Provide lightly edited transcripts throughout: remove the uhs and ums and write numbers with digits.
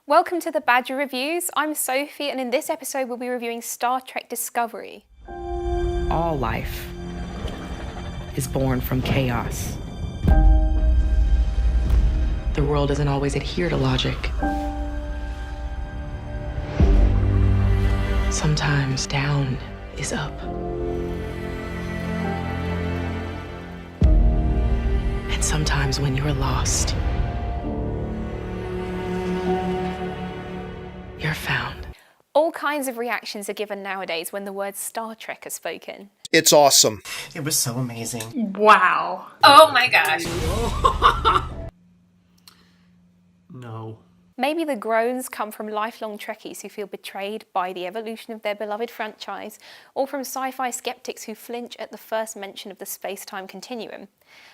Welcome to the Badger Reviews. I'm Sophie, and in this episode we'll be reviewing Star Trek Discovery. All life is born from chaos. The world doesn't always adhere to logic. Sometimes down is up. And sometimes when you're lost, you're found. All kinds of reactions are given nowadays when the word Star Trek is spoken. It's awesome. It was so amazing. Wow. Oh my gosh. No. Maybe the groans come from lifelong Trekkies who feel betrayed by the evolution of their beloved franchise, or from sci-fi skeptics who flinch at the first mention of the space-time continuum.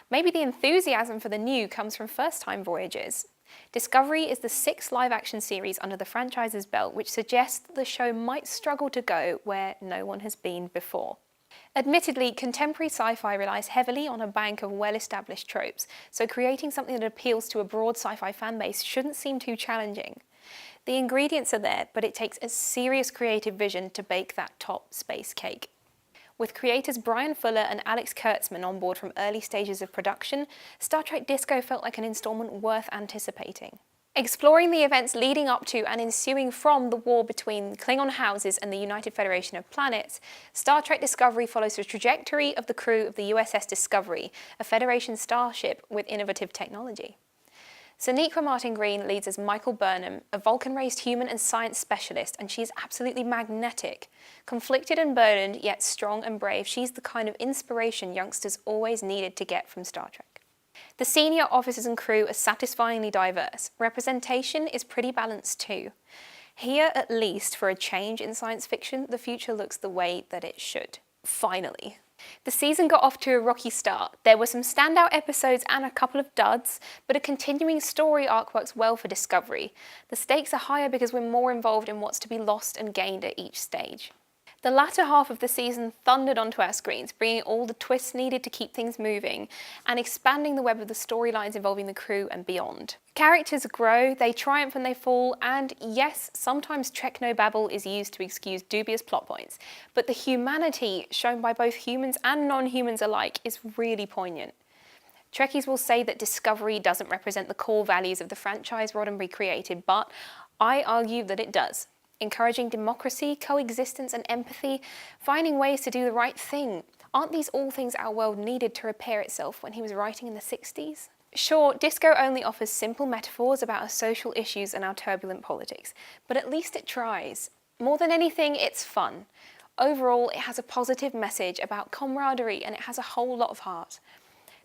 Maybe the enthusiasm for the new comes from first-time voyagers. Discovery is the 6th live-action series under the franchise's belt, which suggests that the show might struggle to go where no one has been before. Admittedly, contemporary sci-fi relies heavily on a bank of well-established tropes, so creating something that appeals to a broad sci-fi fanbase shouldn't seem too challenging. The ingredients are there, but it takes a serious creative vision to bake that top space cake. With creators Brian Fuller and Alex Kurtzman on board from early stages of production, Star Trek Disco felt like an installment worth anticipating. Exploring the events leading up to and ensuing from the war between Klingon houses and the United Federation of Planets, Star Trek Discovery follows the trajectory of the crew of the USS Discovery, a Federation starship with innovative technology. Sonequa Martin-Green leads as Michael Burnham, a Vulcan-raised human and science specialist, and she's absolutely magnetic. Conflicted and burdened, yet strong and brave, she's the kind of inspiration youngsters always needed to get from Star Trek. The senior officers and crew are satisfyingly diverse. Representation is pretty balanced too. Here, at least, for a change in science fiction, the future looks the way that it should. Finally. The season got off to a rocky start. There were some standout episodes and a couple of duds, but a continuing story arc works well for Discovery. The stakes are higher because we're more involved in what's to be lost and gained at each stage. The latter half of the season thundered onto our screens, bringing all the twists needed to keep things moving and expanding the web of the storylines involving the crew and beyond. Characters grow, they triumph and they fall, and yes, sometimes technobabble is used to excuse dubious plot points, but the humanity shown by both humans and non-humans alike is really poignant. Trekkies will say that Discovery doesn't represent the core values of the franchise Roddenberry created, but I argue that it does. Encouraging democracy, coexistence and empathy, finding ways to do the right thing. Aren't these all things our world needed to repair itself when he was writing in the 60s? Sure, Disco only offers simple metaphors about our social issues and our turbulent politics, but at least it tries. More than anything, it's fun. Overall, it has a positive message about camaraderie and it has a whole lot of heart.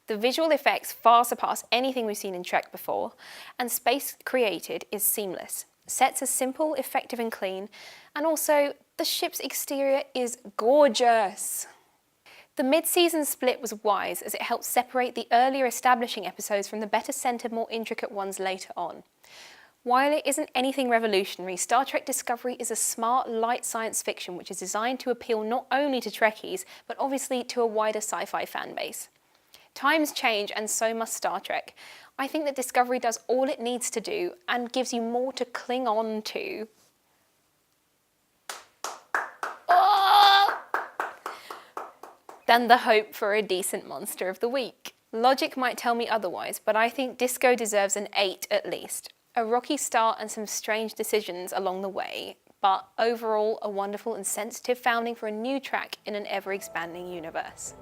The visual effects far surpass anything we've seen in Trek before, and space created is seamless. Sets are simple, effective and clean, and also the ship's exterior is gorgeous. The mid-season split was wise as it helped separate the earlier establishing episodes from the better centred, more intricate ones later on. While it isn't anything revolutionary, Star Trek Discovery is a smart, light science fiction which is designed to appeal not only to Trekkies, but obviously to a wider sci-fi fan base. Times change and so must Star Trek. I think that Discovery does all it needs to do and gives you more to cling on to. Than the hope for a decent Monster of the Week. Logic might tell me otherwise, but I think Disco deserves an 8 at least. A rocky start and some strange decisions along the way, but overall a wonderful and sensitive founding for a new track in an ever-expanding universe.